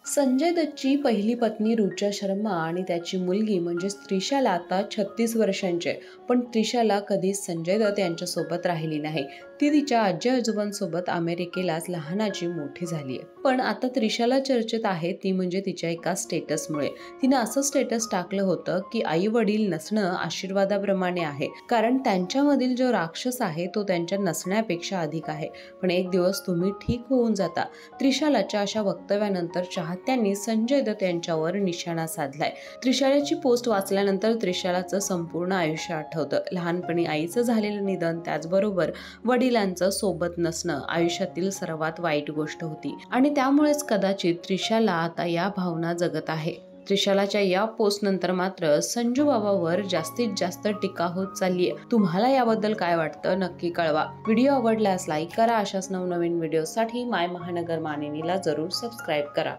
संजय दत्तची पहिली पत्नी रुचा शर्मा आणि त्याची मुलगी म्हणजे त्रिशाला आता 36 वर्षांची आहे. पण त्रिशाला कधीच संजय दत्त यांच्यासोबत राहिली नाही. ती तिच्या आजी आजोबांसोबत अमेरिकेलाच लहानाची मोठी झाली आहे. पण आता त्रिशाला चर्चेत आहे ती म्हणजे तिच्या एका स्टेटसमुळे. तिने असं स्टेटस टाकलं होतं की आई वडील नसणं आशीर्वादाप्रमाणे आहे, कारण त्यांच्यामधील जो राक्षस आहे तो त्यांच्या नसण्यापेक्षा अधिक आहे. पण एक दिवस तुम्ही ठीक होऊन जाता. त्रिशालाच्या अशा वक्तव्यानंतर चाहत्यांनी संजय दत्त यांच्यावर निशाणा साधलाय. त्रिशालाची पोस्ट वाचल्यानंतर त्रिशालाचं संपूर्ण आयुष्य आठवतं. लहानपणी आईचं झालेलं निधन, त्याचबरोबर वडिलांचं सोबत नसणं आयुष्यातील सर्वात वाईट गोष्ट होती आणि त्यामुळेच कदाचित त्रिशाला आता या भावना जगत आहे. त्रिशालाच्या या पोस्ट नंतर मात्र संजू बाबावर जास्तीत जास्त टीका होत चाललीय. तुम्हाला याबद्दल काय वाटतं नक्की कळवा. व्हिडिओ आवडल्यास लाईक करा. अशाच नवनवीन व्हिडिओसाठी माय महानगर मानिनीला जरूर सबस्क्राईब करा.